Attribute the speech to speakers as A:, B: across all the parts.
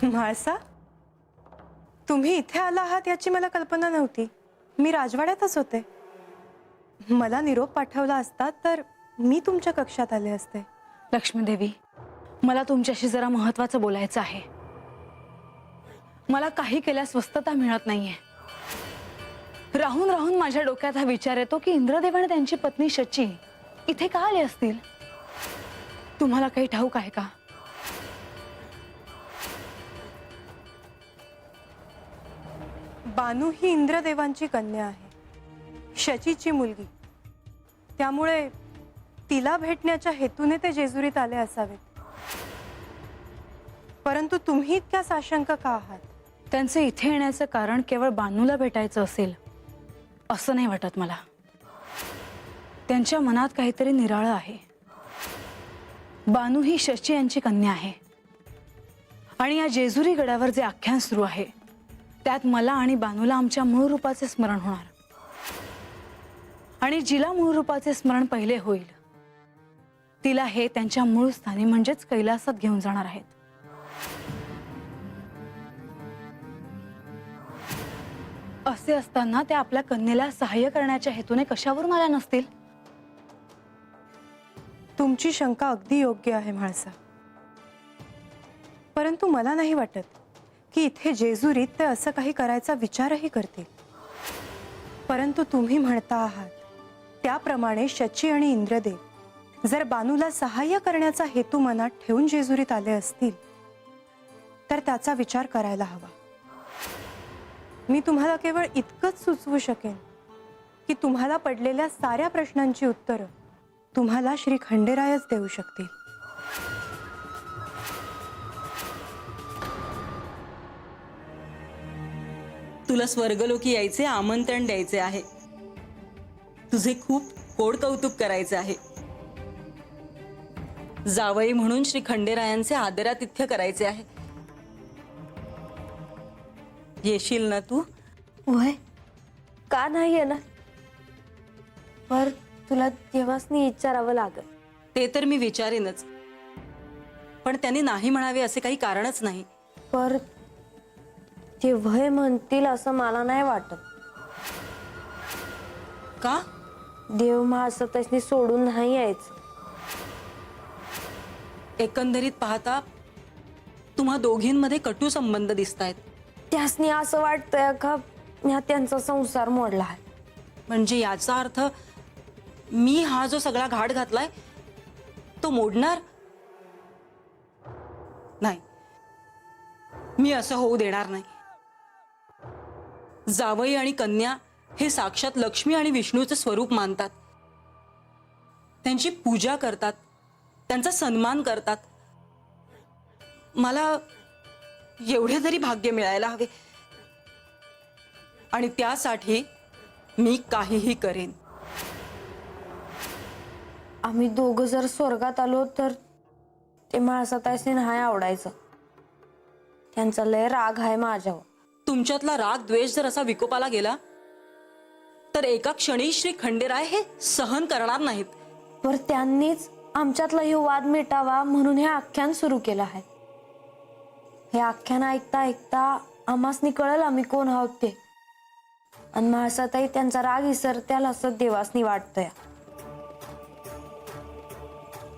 A: म्हाळसा, तुम्ही इथे आला आहात याची मला कल्पना नव्हती। मी राजवाड्यातच होते। मला निरोप पाठवला असता तर मी तुमच्या कक्षात आले असते।
B: लक्ष्मीदेवी, मला तुमच्याशी जरा महत्त्वाचं बोलायचं आहे। मला काही केल्यास स्वस्थता मिळत नाहीये। राहून राहून माझ्या डोक्यात हा विचार येतो की इंद्रदेव आणि त्यांची पत्नी शची इथे का आले असतील? तुम्हाला काही ठाऊक आहे का?
A: बानू ही इंद्रदेवांची कन्या आहे, शचीची मुलगी। त्यामुळे तिला भेटण्याच्या हेतूने ते जेजुरीत आले असावेत। परंतु तुम्ही इतक्या साशंक का आहात?
B: त्यांचे इथे येण्याचं कारण केवळ बानूला भेटायचं असेल असं नाही वाटत मला। त्यांच्या मनात काहीतरी निराळं आहे। बानू ही शची यांची कन्या आहे आणि या जेजुरी गडावर जे आख्यान सुरू आहे त्यात मला आणि बानूला आमच्या मूळ रूपाचे स्मरण होणार आणि जिला मूळ रूपाचे स्मरण पहिले होईल तिला हे त्यांच्या मूळ स्थानी म्हणजेच कैलासात घेऊन जाणार आहेत। असे असताना ते आपल्या कन्येला सहाय्य करण्याच्या हेतूने कशावरून आल्या नसतील?
A: तुमची शंका अगदी योग्य आहे म्हाळसा, परंतु मला नाही वाटत की इथे जेजुरीत ते असं काही करायचा विचारही करतील। परंतु तुम्ही म्हणता आहात त्याप्रमाणे शची आणि इंद्रदेव जर बानूला सहाय्य करण्याचा हेतू मनात ठेवून जेजुरीत आले असतील तर त्याचा विचार करायला हवा। मी तुम्हाला केवळ इतकंच सुचवू शकेन की तुम्हाला पडलेल्या साऱ्या प्रश्नांची उत्तरं तुम्हाला श्री खंडेरायच देऊ शकतील।
C: तुला स्वर्गलोकी यायचे आमंत्रण द्यायचे आहे। तुझे खूप कोड कौतुक करायचे आहे। जावई म्हणून श्री खंडेरायांचे आदरातिथ्य करायचे आहे। येशील ना तू?
D: वय का नाही येणार? पर तुला तेव्हाच विचारावं लागल।
C: ते तर मी विचारेनच, पण त्यांनी नाही म्हणावे असे काही कारणच नाही।
D: पर ते वय म्हणतील असं मला नाही वाटत।
C: का?
D: देव महासतसनी सोडून नाही यायचं।
C: एकंदरीत पाहता तुम्हा दोघींमध्ये कटू संबंध दिसतायत।
D: त्यासनी असं वाटतंय का मी त्यांचा संसार मोडला आहे।
C: म्हणजे याचा अर्थ मी हा जो सगळा घाट घातलाय तो मोडणार नाही। मी असं होऊ देणार नाही। जावई आणि कन्या हे साक्षात लक्ष्मी आणि विष्णूचे स्वरूप मानतात, त्यांची पूजा करतात, त्यांचा सन्मान करतात। मला एवढे तरी भाग्य मिळायला हवे आणि त्यासाठी मी काहीही करेन।
D: आम्ही दोघं जर स्वर्गात आलो तर ते महासतासनी नाही आवडायचं। त्यांचा लय राग आहे माझ्यावर।
C: तुमच्यातला राग द्वेष जर असा विकोपाला गेला तर एका क्षणी श्री खंडेराय हे सहन करणार नाहीत।
D: पर त्यांनीच आमच्यातला हे वाद मिटावा म्हणून हे आख्यान सुरू केलं आहे। हे आख्यान ऐकता ऐकता आम्हासनी कळलं आम्ही कोण आहोत ते, आणि महासाताई त्यांचा राग विसरत्याल असं देवासनी वाटतंय।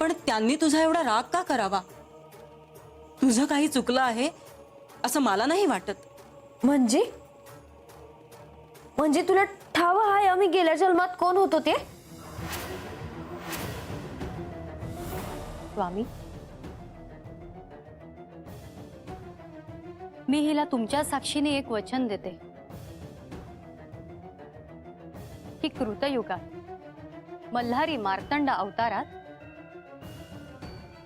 C: पण त्यांनी तुझा एवढा राग का करावा? तुझं काही चुकलं आहे असं मला नाही वाटत।
D: म्हणजे तुला ठाव आहे आम्ही गेल्या जन्मात कोण होतो ते?
E: स्वामी, मी हिला तुमच्या साक्षीने एक वचन देते की कृतयुगात मल्हारी मार्तंड अवतारात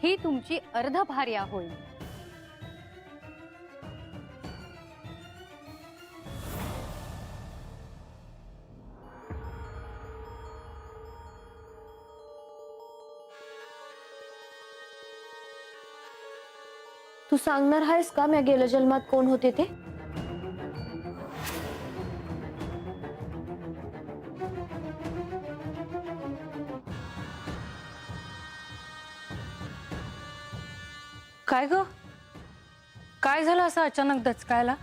E: ही तुमची अर्धभार्या होईल।
D: तू सांगणार आहेस का मी गेल्या जन्मात कोण होते ते?
B: काय ग? काय झालं असं अचानक दचकायला?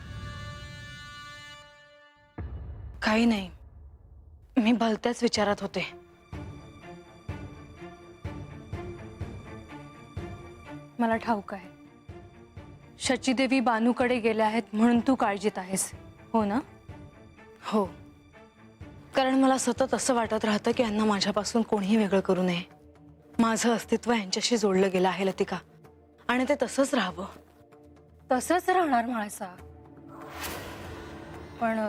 B: काही नाही, मी भलत्याच विचारात होते. मला ठाऊक आहे, शचीदेवी बानूकडे गेल्या आहेत म्हणून तू काळजीत आहेस, हो ना? हो, कारण मला सतत असं वाटत राहतं की यांना माझ्यापासून कोणीही वेगळं करू नये. माझं अस्तित्व यांच्याशी जोडलं गेलं आहे लतिका, आणि ते तसंच राहावं.
A: तसंच राहणार म्हाळसा. पण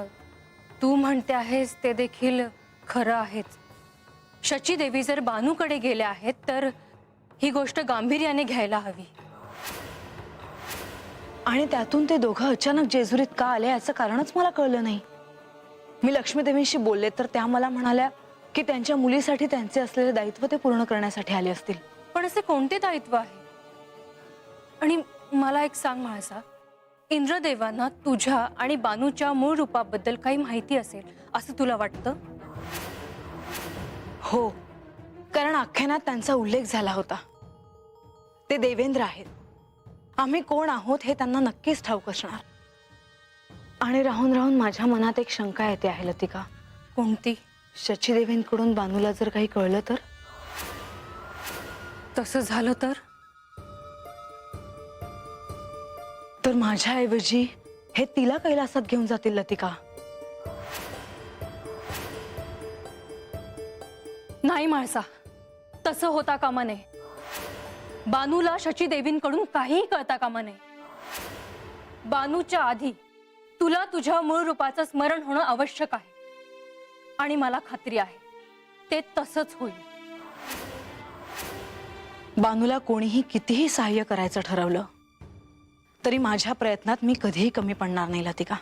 A: तू म्हणते आहेस ते देखील खरं आहेच. शचीदेवी जर बानूकडे गेल्या आहेत तर ही गोष्ट गांभीर्याने घ्यायला हवी.
B: आणि त्यातून ते दोघं अचानक जेजुरीत का आले याचं कारणच मला कळलं नाही. मी लक्ष्मीदेवींशी बोलले तर त्या मला म्हणाल्या की त्यांच्या मुलीसाठी त्यांचे असलेले दायित्व ते पूर्ण करण्यासाठी आले असतील.
A: पण असे कोणते दायित्व आहे? आणि मला एक सांग म्हाळसा, इंद्रदेवांना तुझ्या आणि बानूच्या मूळ रूपाबद्दल काही माहिती असेल असं तुला वाटतं?
B: हो, कारण आख्यानात त्यांचा उल्लेख झाला होता. ते देवेंद्र आहेत. आम्ही कोण आहोत हे त्यांना नक्कीच ठाऊक असणार. आणि राहून राहून माझ्या मनात एक शंका येते आहे लतिका.
A: कोणती?
B: शचीदेवींकडून बानूला जर काही कळलं तर?
A: तसं झालं
B: तर माझ्याऐवजी हे तिला कैलासात घेऊन जातील लतिका.
A: नाही म्हाळसा, तसं होता कामा नये. बानूला शचीदेवींकडून काहीही कळता कामा नये. बानूच्या आधी तुला तुझ्या मूळ रूपाचं स्मरण होणं आवश्यक आहे, आणि मला खात्री आहे ते तसंच होईल.
B: बानूला कोणीही कितीही सहाय्य करायचं ठरवलं तरी माझ्या प्रयत्नात मी कधीही कमी पडणार नाही लतिका.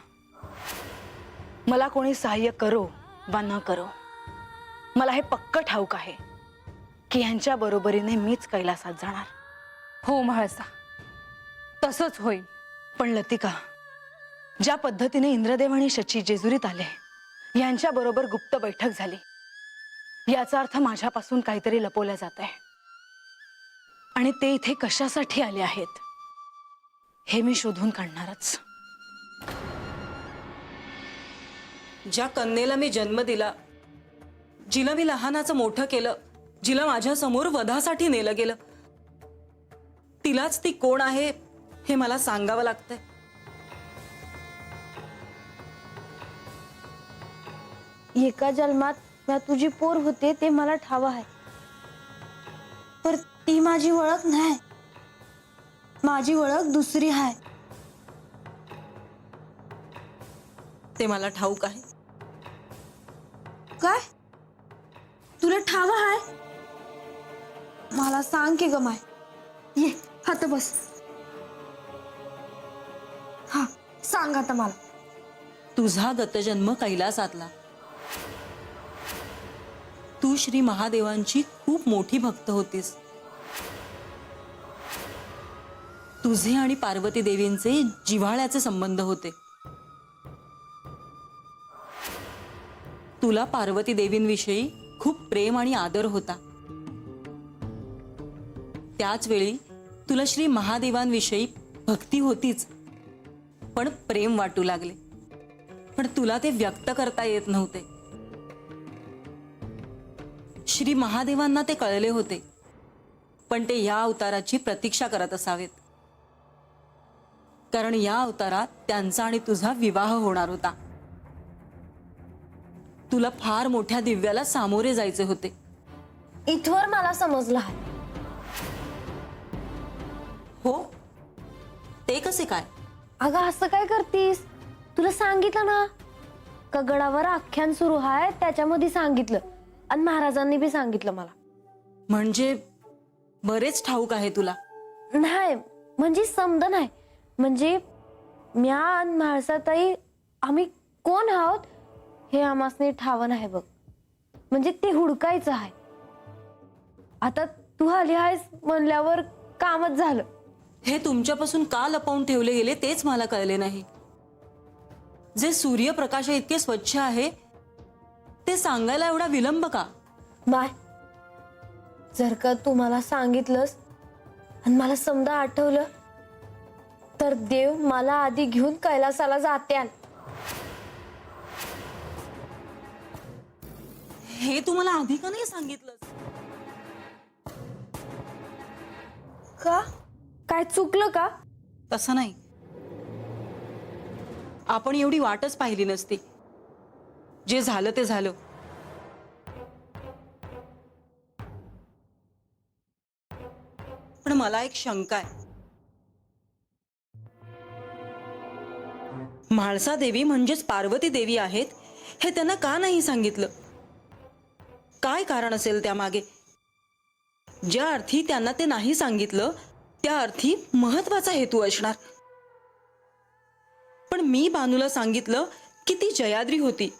B: मला कोणी सहाय्य करो वा न करो, मला हे पक्क ठाऊक आहे की यांच्या बरोबरीने मीच कैलासात जाणार.
A: हो म्हाळसा, तसंच होईल.
B: पण लतिका, ज्या पद्धतीने इंद्रदेव आणि शची जेजुरीत आले, यांच्या बरोबर गुप्त बैठक झाली, याचा अर्थ माझ्यापासून काहीतरी लपवलं जात आहे. आणि ते इथे कशासाठी आले आहेत हे मी शोधून काढणारच.
C: ज्या कन्येला मी जन्म दिला, जिला मी लहानाचं मोठं केलं, जिला माझ्या समोर वधासाठी नेलं गेलं, तिलाच ती कोण आहे हे मला सांगावं लागतंय.
D: एका जन्मात मी तुझी पोर होते ते मला ठाव आहे, पर ती माझी ओळख नाही. माझी ओळख दुसरी आहे.
C: ते मला ठाऊक आहे.
D: काय तुला ठाव आहे? मला सांग की गमाय. ये हात बस. हा सांग आता मला.
C: तुझा गतजन्म कैलासातला. तू श्री महादेवांची खूप मोठी भक्त होतीस. तुझे आणि पार्वती देवींचे जिव्हाळ्याचे संबंध होते. तुला पार्वती देवींविषयी खूप प्रेम आणि आदर होता. त्याच वेळी तुला श्री महादेवांविषयी भक्ती होतीच, पण प्रेम वाटू लागले. पण तुला ते व्यक्त करता येत नव्हते. श्री महादेवांना ते कळले होते, पण ते या अवताराची प्रतीक्षा करत असावेत, कारण या अवतारात त्यांचा आणि तुझा विवाह होणार होता. तुला फार मोठ्या दिव्याला सामोरे जायचे होते.
D: इथवर मला समजलं आहे.
C: हो, ते कसे काय?
D: अगं असं काय करतीस? तुला सांगितलं ना, का गडावर आख्यान सुरू आहे त्याच्यामध्ये सांगितलं, आणि महाराजांनी बी सांगितलं मला.
C: म्हणजे बरेच ठाऊक आहे तुला.
D: नाही म्हणजे समज नाही, म्हणजे म्या आणि म्हाळसाताई आम्ही कोण आहोत हे आम्हासनी ठाव नाही बघ. म्हणजे ते हुडकायचं आहे. आता तू आली आहेस म्हणल्यावर कामच झालं.
C: हे तुमच्यापासून का लपवून ठेवले गेले तेच मला कळले नाही. जे सूर्यप्रकाश इतके स्वच्छ आहे ते सांगायला एवढा विलंब का?
D: बाय, जर का तू मला सांगितलंस आणि मला समजा आठवलं तर देव मला आधी घेऊन कैलासाला जात्याल.
C: हे तू मला आधी का नाही सांगितलंस?
D: का? काय चुकलं का?
C: तसं नाही, आपण एवढी वाटच पाहिली नसती. जे झालं ते झालं. पण मला एक शंका आहे. म्हाळसा देवी म्हणजेच पार्वती देवी आहेत हे त्यांना का नाही सांगितलं? काय कारण असेल त्यामागे? ज्या अर्थी त्यांना ते नाही सांगितलं त्या अर्थी महत्वाचा हेतू असणार. पण मी बानूला सांगितलं की ती जयाद्री होती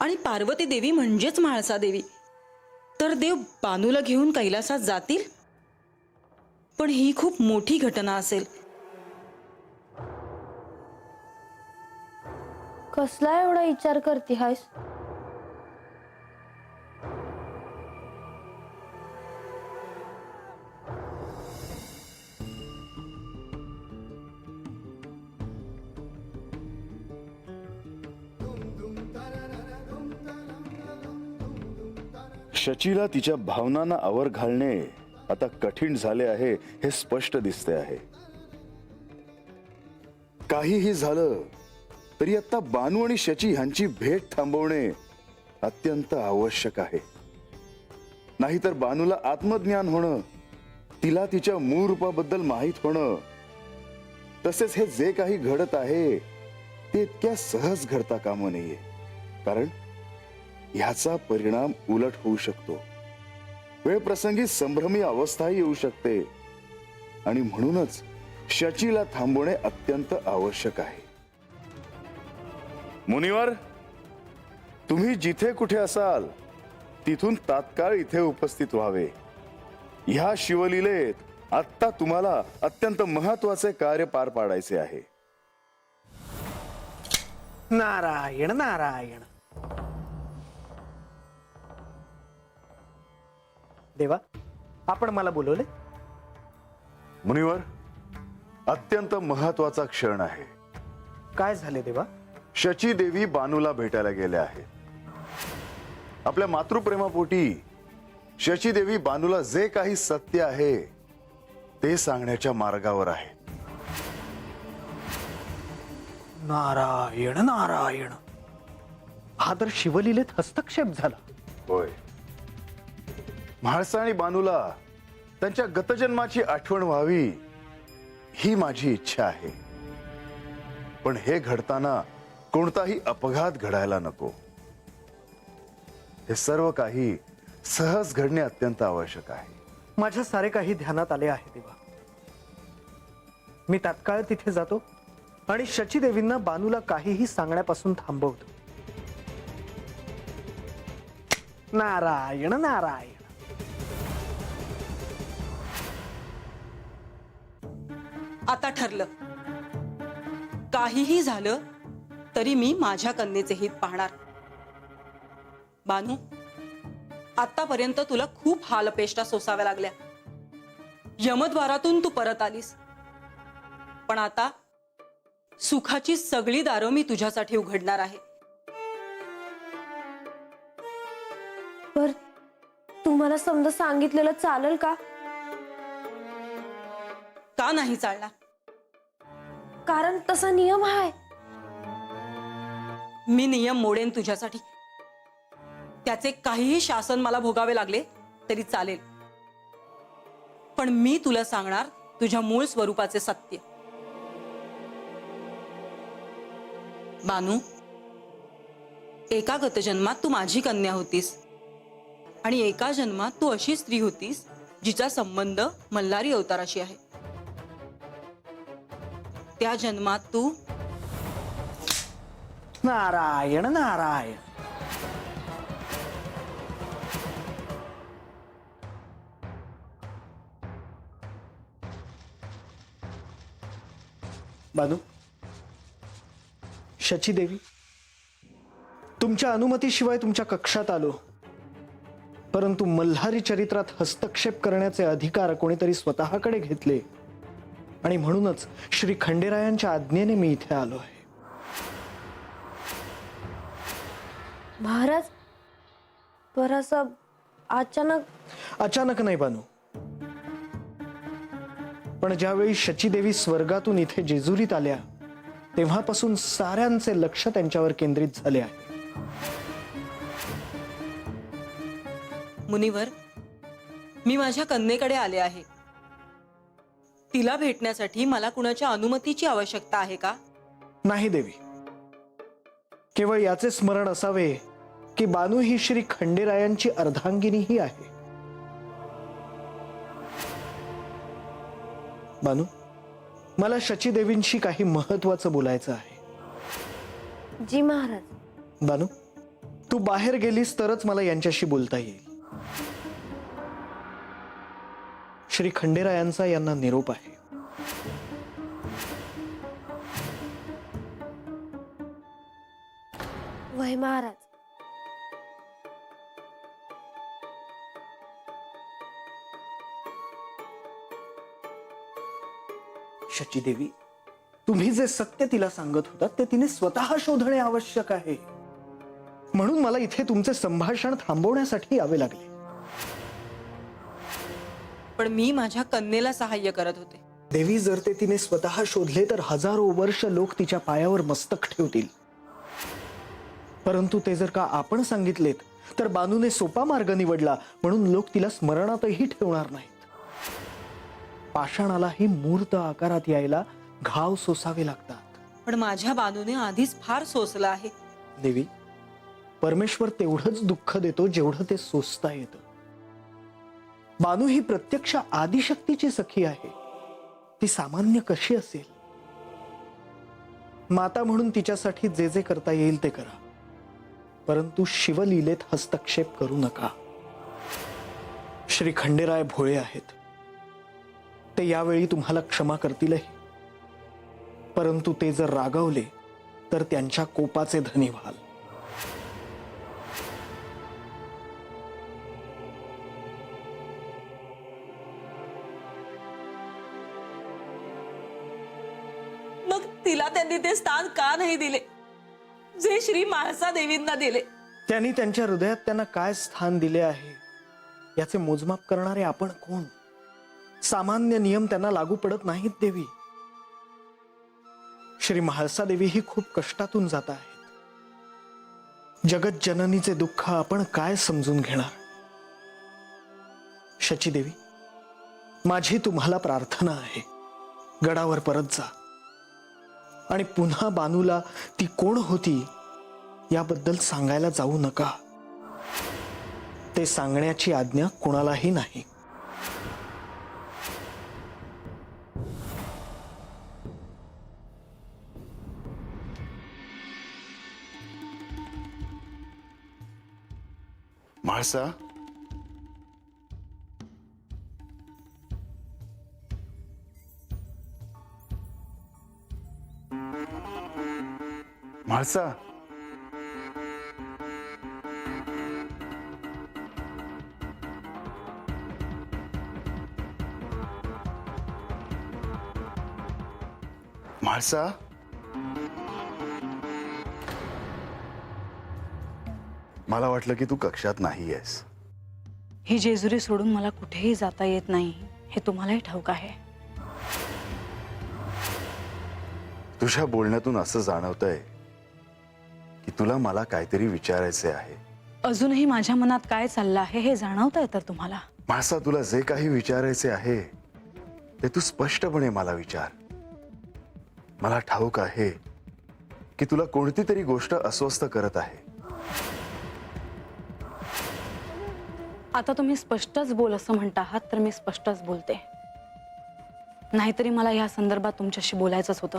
C: आणि पार्वती देवी म्हणजेच म्हाळसा देवी. तर देव बानूला घेऊन कैलासात जातील? पण ही खूप मोठी घटना असेल.
D: कसला एवढा विचार करते हायस?
F: शचीला तिच्या भावनांना आवर घालणे आता कठीण झाले आहे हे स्पष्ट दिसते आहे. काहीही झालं तरी आता बानू आणि शची ह्यांची भेट थांबवणे अत्यंत आवश्यक आहे. नाहीतर बानूला आत्मज्ञान होणं, तिला तिच्या मूळ रूपाबद्दल माहीत होणं, तसेच हे जे काही घडत आहे ते इतक्या सहज घडता कामा नये. कारण ह्याचा परिणाम उलट होऊ शकतो. वेळ प्रसंगी संभ्रमी अवस्थाही येऊ शकते आणि म्हणूनच शचीला थांबवणे अत्यंत आवश्यक आहे. मुनिवर, तुम्ही जिथे कुठे असाल तिथून तात्काळ इथे उपस्थित व्हावे. ह्या शिवलीलेत आत्ता तुम्हाला अत्यंत महत्वाचे कार्य पार पाडायचे आहे.
G: नारायण नारायण. देवा, आपण मला बोलवले?
F: मुनिवर, अत्यंत महत्वाचा क्षण आहे.
G: काय झाले देवा?
F: शची देवी बानूला भेटायला गेल्या आहेत. आपल्या मातृप्रेमापोटी शची देवी बानूला जे काही सत्य आहे ते सांगण्याच्या मार्गावर आहे.
G: नारायण नारायण. हा तर शिवलीलेत हस्तक्षेप झाला.
F: होय. म्हाळसा आणि बानूला त्यांच्या गतजन्माची आठवण व्हावी ही माझी इच्छा आहे. पण हे घडताना कोणताही अपघात घडायला नको. हे सर्व काही सहज घडणे अत्यंत आवश्यक आहे.
G: माझ्या सारे काही ध्यानात आले आहे देवा. मी तात्काळ तिथे जातो आणि शची देवींना बानूला काहीही सांगण्यापासून थांबवतो. नारायण नारायण.
C: आता ठरलं. काहीही झालं तरी मी माझ्या कन्येचे हित पाहणार. बानू, आतापर्यंत तुला खूप हालअपेष्टा सोसाव्या लागल्या. यमद्वारातून तू परत आलीस. पण आता सुखाची सगळी दारं मी तुझ्यासाठी उघडणार आहे.
D: पर तुम्हाला समजा सांगितलेलं चालेल का?
C: का नाही चालणार?
D: कारण तसा नियम आहे.
C: मी नियम मोडेन तुझ्यासाठी. त्याचे काहीही शासन मला भोगावे लागले तरी चालेल. पण मी तुला सांगणार तुझ्या मूळ स्वरूपाचे सत्य. बानू, एका गतजन्मात तू माझी कन्या होतीस आणि एका जन्मात तू अशी स्त्री होतीस जिचा संबंध मल्हारी अवताराशी आहे. त्या जन्मात तू
G: नारायण नारायण. बानू, शची देवी, तुमच्या अनुमतीशिवाय तुमच्या कक्षात आलो. परंतु मल्हारी चरित्रात हस्तक्षेप करण्याचे अधिकार कोणीतरी स्वतःकडे घेतले आणि म्हणूनच श्री खंडेरायांच्या आज्ञेने मी इथे आलो आहे.
D: महाराज पर असं
G: अचानक नाही बानू, पण ज्यावेळी शचीदेवी स्वर्गातून इथे जेजुरीत आल्या तेव्हापासून साऱ्यांचे लक्ष त्यांच्यावर केंद्रित झाले आहे.
C: मुनिवर, मी माझ्या कन्येकडे आले आहे. तिला भेटण्यासाठी मला कुणाच्या अनुमतीची आवश्यकता आहे का?
G: नाही देवी, केवळ याचे स्मरण असावे की बानू ही श्री खंडेरायांची अर्धांगिनीही आहे. बानू, मला शचीदेवींशी काही महत्वाचं बोलायचं आहे.
D: जी महाराज.
G: बानू, तू बाहेर गेलीस तरच मला यांच्याशी बोलता येईल. श्री खंडेरायांचा यांना निरोप आहे.
D: वय महाराज.
G: शचीदेवी, तुम्ही जे सत्य तिला सांगत होतात ते तिने स्वतः शोधणे आवश्यक आहे. म्हणून मला इथे तुमचे संभाषण थांबवण्यासाठी यावे लागले.
C: पण मी माझ्या कन्येला सहाय्य करत होते.
G: देवी, जर ते तिने स्वतः शोधले तर हजारो वर्ष लोक तिच्या पायावर मस्तक ठेवतील. परंतु ते जर का आपण सांगितलेत तर बानूने सोपा मार्ग निवडला म्हणून लोक तिला स्मरणातही ठेवणार नाहीत. पाषाणालाही मूर्त आकारात यायला घाव सोसावे लागतात.
C: पण माझ्या बानूने आधीच फार सोसलं आहे.
G: देवी, परमेश्वर तेवढंच दुःख देतो जेवढं ते सोसता येतं. बानू ही प्रत्यक्ष आदिशक्तीची सखी आहे. ती सामान्य कशी असेल? माता म्हणून तिच्यासाठी जे जे करता येईल ते करा, परंतु शिवलीलेत हस्तक्षेप करू नका. श्री खंडेराय भोळे आहेत. ते यावेळी तुम्हाला क्षमा करतीलही, परंतु ते जर रागावले तर त्यांच्या कोपाचे धनी व्हाल.
C: मग तिला त्यांनी ते स्थान का नाही दिले जे श्री म्हाळसा देवींना दिले?
G: त्यांनी त्यांच्या हृदयात त्यांना काय स्थान दिले आहे याचे मोजमाप करणारे आपण कोण? सामान्य नियम त्यांना लागू पडत नाहीत देवी. श्री म्हाळसा देवी ही खूप कष्टातून जात आहेत. जगत जननीचे दुःख आपण काय समजून घेणार? शचीदेवी, माझी तुम्हाला प्रार्थना आहे, गडावर परत जा आणि पुन्हा बानूला ती कोण होती याबद्दल सांगायला जाऊ नका. ते सांगण्याची आज्ञा कोणालाही नाही.
F: म्हाळसा, म्हाळसा, म्हाळसा, मला वाटलं की तू कक्षात नाही आहेस.
B: ही जेजुरी सोडून मला कुठेही जाता येत नाही हे तुम्हालाही ठाऊक आहे.
F: तुझ्या बोलण्यातून असं जाणवतंय की तुला मला काहीतरी विचारायचे आहे.
B: अजूनही माझ्या मनात काय चाललं आहे हे जाणवतंय तर तुम्हाला.
F: म्हाळसा, तुला जे काही विचारायचे आहे ते तू स्पष्टपणे मला विचार. मला ठाऊक आहे की तुला कोणती तरी गोष्ट अस्वस्थ करत आहे.
B: आता तुम्ही स्पष्टच बोल असं म्हणता आहात तर मी स्पष्टच बोलते. नाहीतरी मला या संदर्भात तुमच्याशी बोलायचंच होतं.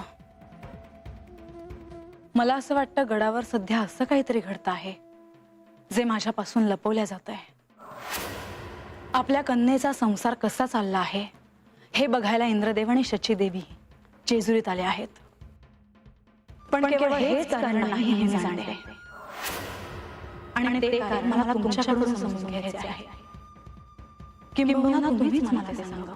B: मला असं वाटतं गडावर सध्या असं काहीतरी घडतं आहे जे माझ्यापासून लपवल्या जात आहे. आपल्या कन्येचा संसार कसा चालला आहे हे बघायला इंद्रदेव आणि शचीदेवी जेजुरीत आले आहेत. पण केवळ हेच कारण नाही हे मी जाणते. आणि ते कारण मला तुमच्याकडून समजून घ्यायचे आहे. किंबहुना तुम्हीच मला ते सांगावं.